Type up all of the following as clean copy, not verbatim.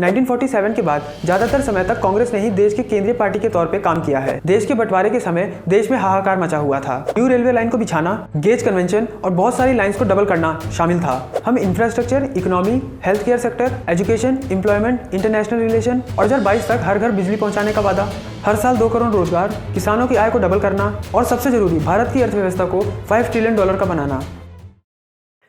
1947 के बाद ज्यादातर समय तक कांग्रेस ने ही देश की केंद्रीय पार्टी के तौर पे काम किया है। देश के बंटवारे के समय देश में हाहाकार मचा हुआ था। न्यू रेलवे लाइन को बिछाना, गेज कन्वेंशन और बहुत सारी लाइंस को डबल करना शामिल था। हम infrastructure, economy, health care sector, education, employment, international relation और 2022 तक हर घर बिजली पहुंचाने का वादा, हर साल 2 करोड़ रोजगार, किसानों की आय को डबल करना और सबसे जरूरी भारत की अर्थव्यवस्था को $5 ट्रिलियन का बनाना।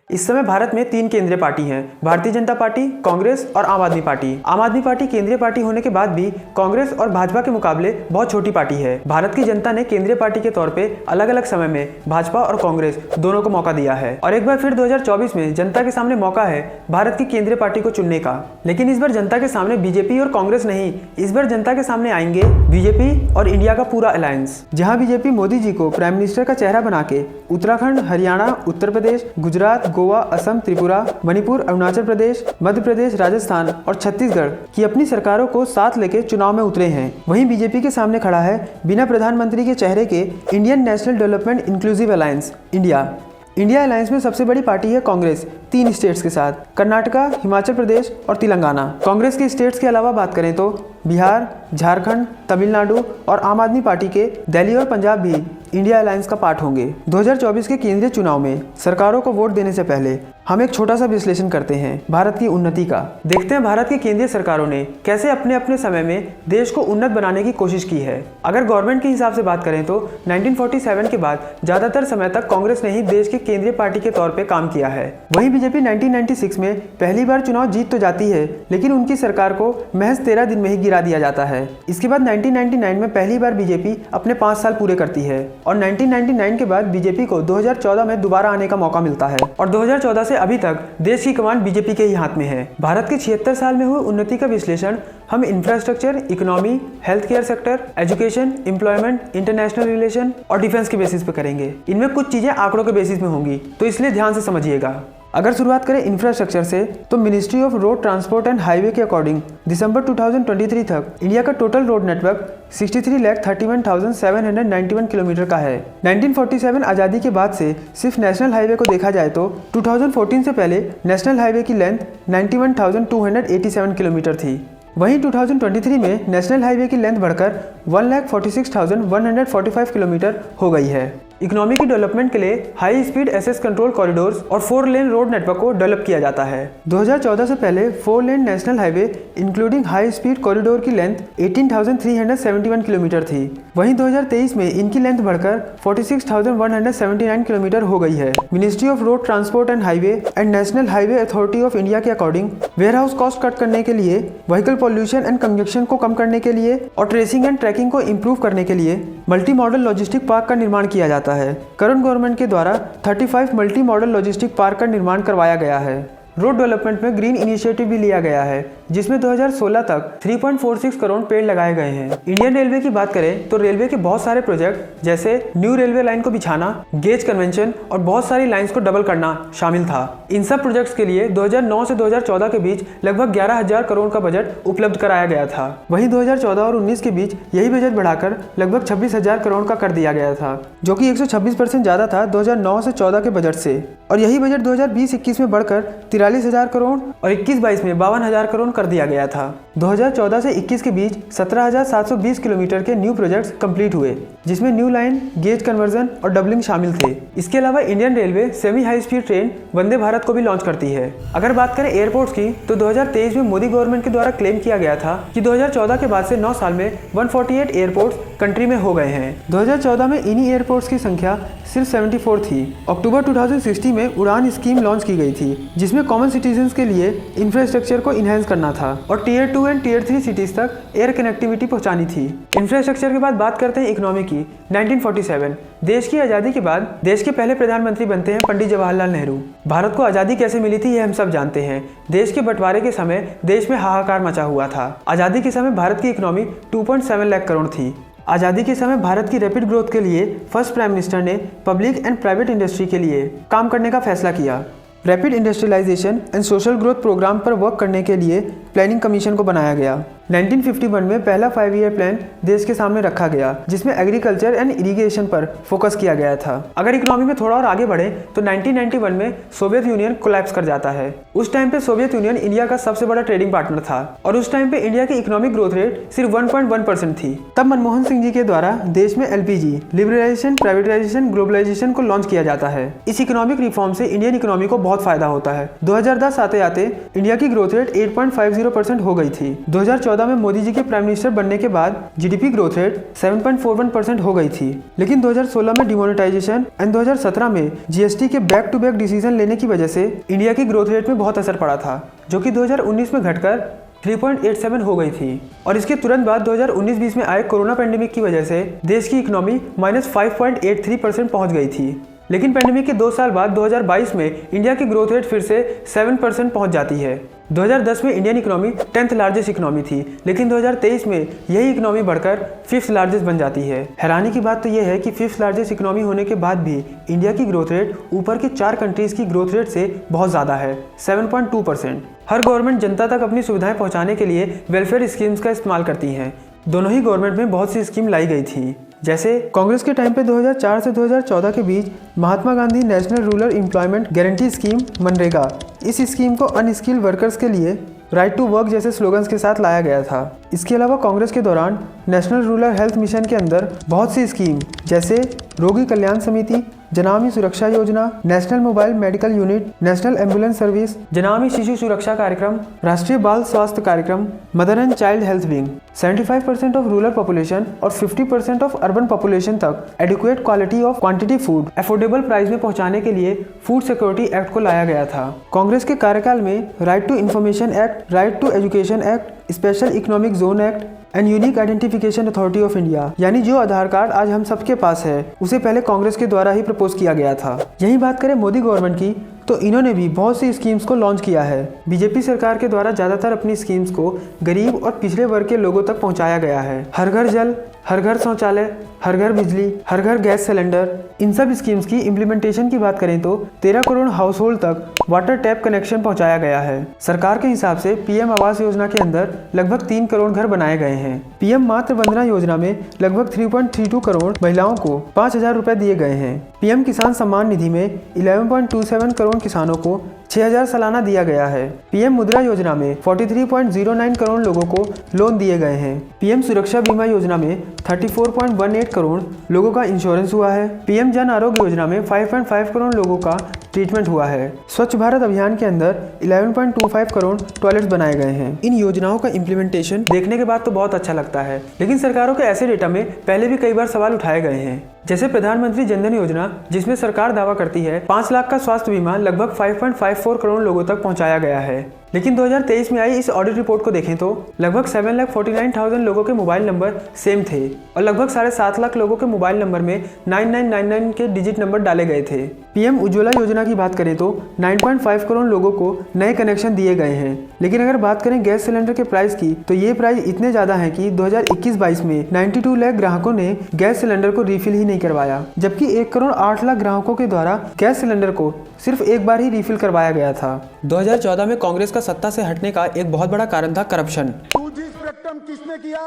इस समय भारत में 3 केंद्रीय पार्टी हैं, भारतीय जनता पार्टी, कांग्रेस और आम आदमी पार्टी। आम आदमी पार्टी केंद्रीय पार्टी होने के बाद भी कांग्रेस और भाजपा के मुकाबले बहुत छोटी पार्टी है। भारत की जनता ने केंद्रीय पार्टी के तौर पे अलग अलग समय में भाजपा और कांग्रेस दोनों को मौका दिया है और एक बार फिर 2024 में जनता के सामने मौका है भारत की केंद्रीय पार्टी को चुनने का। लेकिन इस बार जनता के सामने बीजेपी और कांग्रेस नहीं, इस बार जनता के सामने आएंगे बीजेपी और इंडिया का पूरा अलायंस, जहाँ बीजेपी मोदी जी को प्राइम मिनिस्टर का चेहरा बना के उत्तराखंड, हरियाणा, उत्तर प्रदेश, गुजरात, गोवा, असम, त्रिपुरा, मणिपुर, अरुणाचल प्रदेश, मध्य प्रदेश, राजस्थान और छत्तीसगढ़ की अपनी सरकारों को साथ लेके चुनाव में उतरे हैं। वहीं बीजेपी के सामने खड़ा है बिना प्रधानमंत्री के चेहरे के Indian national development inclusive alliance, India alliance में सबसे बड़ी पार्टी है कांग्रेस 3 स्टेट्स के साथ, कर्नाटका, हिमाचल प्रदेश और तेलंगाना। कांग्रेस के स्टेट्स के अलावा बात करें तो बिहार, झारखंड, तमिलनाडु और आम आदमी पार्टी के दिल्ली और पंजाब भी इंडिया अलायंस का पार्ट होंगे। 2024 के केंद्रीय चुनाव में सरकारों को वोट देने से पहले हम एक छोटा सा विश्लेषण करते हैं भारत की उन्नति का। देखते हैं भारत की केंद्रीय सरकारों ने कैसे अपने अपने समय में देश को उन्नत बनाने की कोशिश की है। अगर गवर्नमेंट के हिसाब से बात करें तो 1947 के बाद ज्यादातर समय तक कांग्रेस ने ही देश की केंद्रीय पार्टी के तौर पे काम किया है। वहीं बीजेपी 1996 में पहली बार चुनाव जीत तो जाती है, लेकिन उनकी सरकार को महज 13 दिन में ही गिरा दिया जाता है। इसके बाद 1999 में पहली बार बीजेपी अपने 5 साल पूरे करती है और 1999 के बाद बीजेपी को 2014 में दोबारा आने का मौका मिलता है और 2014 से अभी तक देश की कमान बीजेपी के ही हाथ में है। भारत के 76 साल में हुए उन्नति का विश्लेषण हम infrastructure, economy, health care sector, education, employment, international relation और डिफेंस के बेसिस पे करेंगे। इनमें कुछ चीजें आंकड़ों के बेसिस में होंगी, तो इसलिए ध्यान से समझिएगा। अगर शुरुआत करें इंफ्रास्ट्रक्चर से, तो ministry of road transport and highway के अकॉर्डिंग दिसंबर 2023 तक इंडिया का टोटल रोड नेटवर्क 63,31,791 किलोमीटर का है। 1947 आज़ादी के बाद से सिर्फ नेशनल हाईवे को देखा जाए तो 2014 से पहले नेशनल हाईवे की लेंथ 91,287 किलोमीटर थी। वहीं 2023 में नेशनल हाईवे की लेंथ बढ़कर 1,46,145 किलोमीटर हो गई है। इकोनॉमी की डेवलपमेंट के लिए high speed access control corridors और 4 लेन रोड नेटवर्क को डेवलप किया जाता है। 2014 से पहले 4 lane national highway including high speed corridor की लेंथ 18,371 किलोमीटर थी। वहीं 2023 में इनकी लेंथ बढ़कर 46,179 किलोमीटर हो गई है। Ministry of road transport and highway and national highway authority of India के according warehouse cost cut करने के लिए, व्हीकल पॉल्यूशन एंड कंजक्शन को कम करने के लिए और ट्रेसिंग एंड ट्रैकिंग को इम्प्रूव करने के लिए मल्टी मॉडल लॉजिस्टिक पार्क का निर्माण किया जाता है। करंट गवर्नमेंट के द्वारा 35 मल्टी मॉडल लॉजिस्टिक पार्क का निर्माण करवाया गया है। रोड डेवलपमेंट में ग्रीन इनिशिएटिव भी लिया गया है, जिसमें 2016 तक 3.46 करोड़ पेड़ लगाए गए हैं। इंडियन रेलवे की बात करें तो रेलवे के बहुत सारे प्रोजेक्ट जैसे न्यू रेलवे लाइन को बिछाना, गेज कन्वेंशन और बहुत सारी लाइंस को डबल करना शामिल था। इन सब प्रोजेक्ट्स के लिए 2009 से 2014 के बीच लगभग 11,000 करोड़ का बजट उपलब्ध कराया गया था। वहीं 2014 और 19 के बीच यही बजट बढ़ाकर लगभग 26,000 करोड़ का कर दिया गया था, जो कि 126% ज्यादा था 2009 से 14 के बजट से। और यही बजट 2020-21 में बढ़कर 43,000 करोड़ और 21-22 में 52,000 करोड़ कर दिया गया था। 2014 से 21 के बीच 17,720 किलोमीटर के न्यू प्रोजेक्ट्स कंप्लीट हुए, जिसमें न्यू लाइन, गेज कन्वर्जन और डबलिंग शामिल थे। इसके अलावा Indian railway semi high speed train Vande Bharat को भी लॉन्च करती है। अगर बात करें एयरपोर्ट्स की, तो 2023 में मोदी गवर्नमेंट के द्वारा क्लेम किया गया था कि 2014 के बाद से 9 साल में 148 एयरपोर्ट्स कंट्री में हो गए हैं। 2014 में इन्हीं एयरपोर्ट्स की संख्या सिर्फ 74 थी। अक्टूबर 2016 में उड़ान स्कीम लॉन्च की गई थी, जिसमें कॉमन सिटीजन्स के लिए इंफ्रास्ट्रक्चर को इनहेंस करना था और टियर 2 एंड टियर 3 सिटीज तक एयर कनेक्टिविटी पहुंचानी थी। इंफ्रास्ट्रक्चर के बाद बात करते हैं इकोनॉमी की। 1947 देश की आज़ादी के बाद देश के पहले प्रधानमंत्री बनते हैं पंडित जवाहरलाल नेहरू। भारत को आज़ादी कैसे मिली थी ये हम सब जानते हैं। देश के बंटवारे के समय देश में हाहाकार मचा हुआ था। आज़ादी के समय भारत की इकोनॉमी 2.7 लाख करोड़ थी। आज़ादी के समय भारत की रैपिड ग्रोथ के लिए फर्स्ट प्राइम मिनिस्टर ने पब्लिक एंड प्राइवेट इंडस्ट्री के लिए काम करने का फैसला किया। Rapid industrialisation and social growth programme पर वर्क करने के लिए प्लानिंग कमीशन को बनाया गया। 1951 में पहला 5 ईयर प्लान देश के सामने रखा गया, जिसमें एग्रीकल्चर एंड इरिगेशन पर फोकस किया गया था। अगर इकोनॉमी में थोड़ा और आगे बढ़े तो 1991 में सोवियत यूनियन कोलैप्स कर जाता है। उस टाइम पे सोवियत यूनियन इंडिया का सबसे बड़ा ट्रेडिंग पार्टनर था और उस टाइम पे इंडिया की इकोनॉमिक ग्रोथ रेट सिर्फ 1.1% थी। तब मनमोहन सिंह जी के द्वारा देश में LPG, लिबरलाइजेशन, प्राइवेटाइजेशन, ग्लोबलाइजेशन को लॉन्च किया जाता है। इस इकोनॉमिक रिफॉर्म से इंडियन इकोनॉमी को बहुत फायदा होता है। 2010 आते आते इंडिया की ग्रोथ रेट 8.50% हो गई थी। 2014 में मोदी जी के प्राइम मिनिस्टर बनने के बाद GDP ग्रोथ रेट 7.41% हो गई थी। लेकिन 2016 में डिमोनेटाइजेशन एंड 2017 में GST के बैक टू बैक डिसीजन लेने की वजह से इंडिया की ग्रोथ रेट में बहुत असर पड़ा था, जो कि 2019 में घटकर 3.87 हो गई थी। और इसके तुरंत बाद 2019-20 में आए कोरोना पेंडेमिक की वजह से देश की इकोनॉमी -5.83% पहुंच गई थी। लेकिन पेंडेमिक के 2 साल बाद 2022 में इंडिया की ग्रोथ रेट फिर से 7% पहुंच जाती है। 2010 में Indian economy 10th largest economy थी, लेकिन 2023 में यही इकोनॉमी बढ़कर 5th लार्जेस्ट बन जाती है। हैरानी की बात तो यह है कि 5th लार्जेस्ट इकोनॉमी होने के बाद भी इंडिया की ग्रोथ रेट ऊपर के 4 कंट्रीज की ग्रोथ रेट से बहुत ज़्यादा है, 7.2%। हर गवर्नमेंट जनता तक अपनी सुविधाएं पहुंचाने के लिए वेलफेयर स्कीम्स का इस्तेमाल करती है। दोनों ही गवर्नमेंट में बहुत सी स्कीम लाई गई थी। जैसे कांग्रेस के टाइम पे 2004 से 2014 के बीच Mahatma Gandhi national rural employment guarantee scheme मनरेगा, इस स्कीम को अनस्किल्ड वर्कर्स के लिए राइट टू वर्क जैसे स्लोगन्स के साथ लाया गया था। इसके अलावा कांग्रेस के दौरान नेशनल रूरल हेल्थ मिशन के अंदर बहुत सी स्कीम जैसे रोगी कल्याण समिति, Janani Suraksha Yojana, national mobile medical unit, national ambulance service, Janani Shishu Suraksha Karyakram, Rashtriya Bal Swasthya Karyakram, mother and child health wing, 75% of rural population और 50% ऑफ अर्बन पॉपुलेशन तक adequate quality of quantity food affordable price में पहुंचाने के लिए फूड सिक्योरिटी एक्ट को लाया गया था। कांग्रेस के कार्यकाल में right to information act, right to education act, special economic zone act and unique identification authority of India, यानी जो आधार कार्ड आज हम सबके पास है उसे पहले कांग्रेस के द्वारा ही प्रपोज किया गया था। यही बात करें मोदी गवर्नमेंट की तो इन्होंने भी बहुत सी स्कीम्स को लॉन्च किया है। बीजेपी सरकार के द्वारा ज़्यादातर अपनी स्कीम्स को गरीब और पिछड़े वर्ग के लोगों तक पहुंचाया गया है। हर घर जल, हर घर शौचालय, हर घर बिजली, हर घर गैस सिलेंडर, इन सब स्कीम्स की इम्प्लीमेंटेशन की बात करें तो 13 करोड़ हाउस होल्ड तक वाटर टैप कनेक्शन पहुंचाया गया है। सरकार के हिसाब से PM आवास योजना के अंदर लगभग 3 करोड़ घर बनाए गए हैं। PM मातृ वंदना योजना में लगभग 3.32 करोड़ महिलाओं को 5,000 रुपए दिए गए हैं। PM किसान सम्मान निधि में 11.27 करोड़ किसानों को 6,000 सालाना दिया गया है। PM मुद्रा योजना में 43.09 करोड़ लोगों को लोन दिए गए हैं। PM सुरक्षा बीमा योजना में 34.18 करोड़ लोगों का इंश्योरेंस हुआ है। PM जन आरोग्य योजना में 5.5 करोड़ लोगों का ट्रीटमेंट हुआ है। स्वच्छ भारत अभियान के अंदर 11.25 करोड़ टॉयलेट्स बनाए गए हैं। इन योजनाओं का इम्प्लीमेंटेशन देखने के बाद तो बहुत अच्छा लगता है, लेकिन सरकारों के ऐसे डेटा में पहले भी कई बार सवाल उठाए गए हैं। जैसे प्रधानमंत्री जनधन योजना, जिसमें सरकार दावा करती है 5 लाख का स्वास्थ्य बीमा लगभग 5.54 करोड़ लोगों तक पहुंचाया गया है। लेकिन 2023 में आई इस ऑडिट रिपोर्ट को देखें तो लगभग 7,49,000 लोगों के मोबाइल नंबर सेम थे और लगभग 7.5 लाख लोगों के मोबाइल नंबर में 9999 के डिजिट नंबर डाले गए थे। PM उज्ज्वला योजना की बात करें तो 9.5 करोड़ लोगों को नए कनेक्शन दिए गए हैं। लेकिन अगर बात करें गैस सिलेंडर के प्राइस की तो ये प्राइस इतने ज़्यादा है कि 2021-22 में 92 लाख ग्राहकों ने गैस सिलेंडर को रिफिल ही नहीं करवाया, जबकि 1 करोड़ 8 लाख ग्राहकों के द्वारा गैस सिलेंडर को सिर्फ एक बार ही रिफिल करवाया गया था। 2014 में कांग्रेस का सत्ता से हटने का एक बहुत बड़ा कारण था करप्शन। 2G स्पेक्ट्रम किसने किया?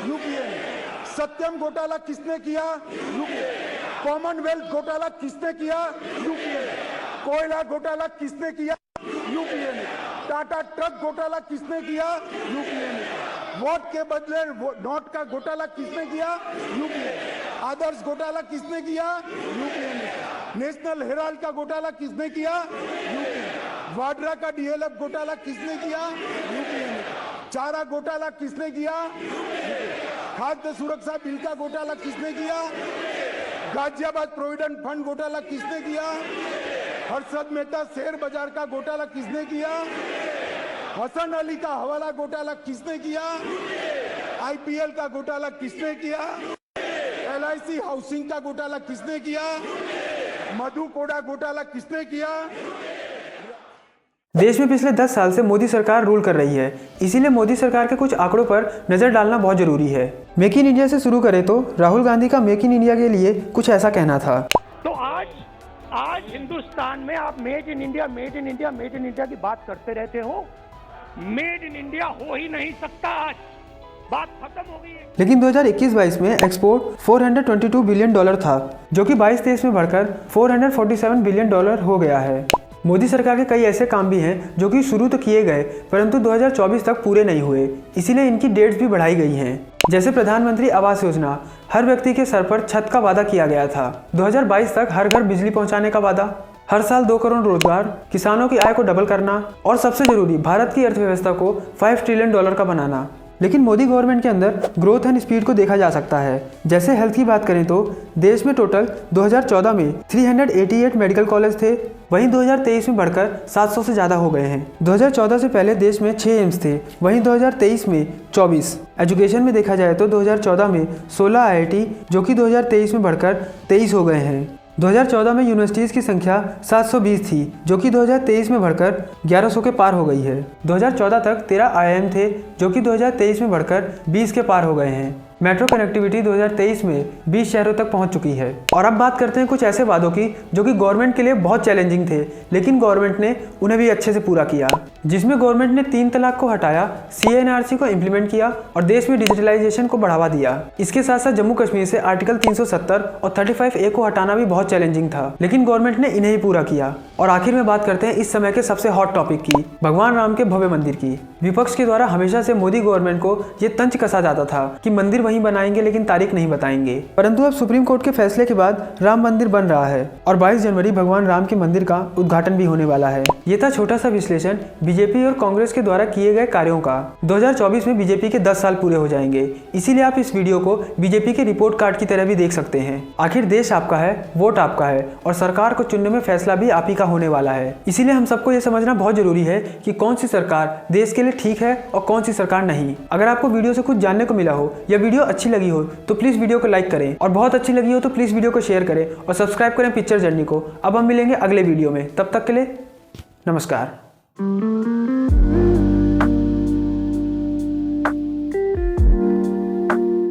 यूपीए ने। सत्यम घोटाला किसने किया? यूपीए। कॉमनवेल्थ घोटाला किसने किया? यूपीए ने। कोयला घोटाला किसने किया? यूपीए ने। टाटा ट्रक घोटाला किसने किया? यूपीए ने। वोट के बदले नोट का घोटाला किसने किया? यूपीए। आदर्श घोटाला किसने किया? यूपीए ने। नेशनल हेराल्ड का घोटाला किसने किया? यूपीए। वाड्रा का DLF घोटाला किसने किया? यूपीए ने। चारा घोटाला किसने किया? खाद्य सुरक्षा बिल का घोटाला किसने किया? गाजियाबाद प्रोविडेंट फंड घोटाला किसने किया? हर्षद मेहता शेयर बाजार का घोटाला किसने किया? हसन अली का हवाला घोटाला किसने किया? IPL का घोटाला किसने किया? LIC हाउसिंग का घोटाला किसने किया? मधु कोड़ा घोटाला किसने किया? देश में पिछले 10 साल से मोदी सरकार रूल कर रही है, इसीलिए मोदी सरकार के कुछ आंकड़ों पर नजर डालना बहुत जरूरी है। मेक इन इंडिया से शुरू करें तो राहुल गांधी का मेक इन इंडिया के लिए कुछ ऐसा कहना था। तो आज हिंदुस्तान में आप made in India, made in India, made in India की बात करते रहते हो। मेड इन इंडिया हो ही नहीं सकता आज, बात खत्म हो गई है। लेकिन 2021-22 में एक्सपोर्ट $422 बिलियन था, जो कि 22-23 में बढ़कर $447 बिलियन हो गया है। मोदी सरकार के कई ऐसे काम भी हैं जो कि शुरू तो किए गए परंतु 2024 तक पूरे नहीं हुए, इसीलिए इनकी डेट्स भी बढ़ाई गई हैं। जैसे प्रधानमंत्री आवास योजना, हर व्यक्ति के सर पर छत का वादा किया गया था। 2022 तक हर घर बिजली पहुंचाने का वादा, हर साल 2 करोड़ रोजगार, किसानों की आय को डबल करना और सबसे जरूरी भारत की अर्थव्यवस्था को $5 ट्रिलियन का बनाना। लेकिन मोदी गवर्नमेंट के अंदर ग्रोथ एंड स्पीड को देखा जा सकता है। जैसे हेल्थ की बात करें तो देश में टोटल 2014 में 388 मेडिकल कॉलेज थे, वहीं 2023 में बढ़कर 700 से ज़्यादा हो गए हैं। 2014 से पहले देश में 6 एम्स थे, वहीं 2023 में 24। एजुकेशन में देखा जाए तो 2014 में 16 IIT जो कि 2023 में बढ़कर 23 हो गए हैं। 2014 में यूनिवर्सिटीज़ की संख्या 720 थी, जो कि 2023 में बढ़कर 1100 के पार हो गई है। 2014 तक 13 IIM थे, जो कि 2023 में बढ़कर 20 के पार हो गए हैं। मेट्रो कनेक्टिविटी 2023 में 20 शहरों तक पहुंच चुकी है। और अब बात करते हैं कुछ ऐसे वादों की जो कि गवर्नमेंट के लिए बहुत चैलेंजिंग थे, लेकिन गवर्नमेंट ने उन्हें भी अच्छे से पूरा किया। जिसमें गवर्नमेंट ने 3 तलाक को हटाया, CA/NRC को इम्प्लीमेंट किया और देश में डिजिटलाइजेशन को बढ़ावा दिया। इसके साथ साथ जम्मू कश्मीर से आर्टिकल 370 और 35A को हटाना भी बहुत चैलेंजिंग था, लेकिन गवर्नमेंट ने इन्हें ही पूरा किया। और आखिर में बात करते हैं इस समय के सबसे हॉट टॉपिक की, भगवान राम के भव्य मंदिर की। विपक्ष के द्वारा हमेशा से मोदी गवर्नमेंट को ये तंज कसा जाता था कि मंदिर वहीं बनाएंगे लेकिन तारीख नहीं बताएंगे, परंतु अब सुप्रीम कोर्ट के फैसले के बाद राम मंदिर बन रहा है और 22 जनवरी भगवान राम के मंदिर का उद्घाटन भी होने वाला है। ये था छोटा सा विश्लेषण बीजेपी और कांग्रेस के द्वारा किए गए कार्यों का। 2024 में बीजेपी के 10 साल पूरे हो जाएंगे, इसीलिए आप इस वीडियो को बीजेपी के रिपोर्ट कार्ड की तरह भी देख सकते हैं। आखिर देश आपका है, वोट आपका है और सरकार को चुनने में फैसला भी आप ही का होने वाला है। इसीलिए हम सबको ये समझना बहुत जरूरी है कि कौन सी सरकार देश के लिए ठीक है और कौन सी सरकार नहीं। अगर आपको वीडियो से कुछ जानने को मिला हो या वीडियो अच्छी लगी हो तो प्लीज वीडियो को लाइक करें, और बहुत अच्छी लगी हो तो प्लीज वीडियो को शेयर करें और सब्सक्राइब करें पिक्चर जर्नी को। अब हम मिलेंगे अगले वीडियो में, तब तक के लिए नमस्कार।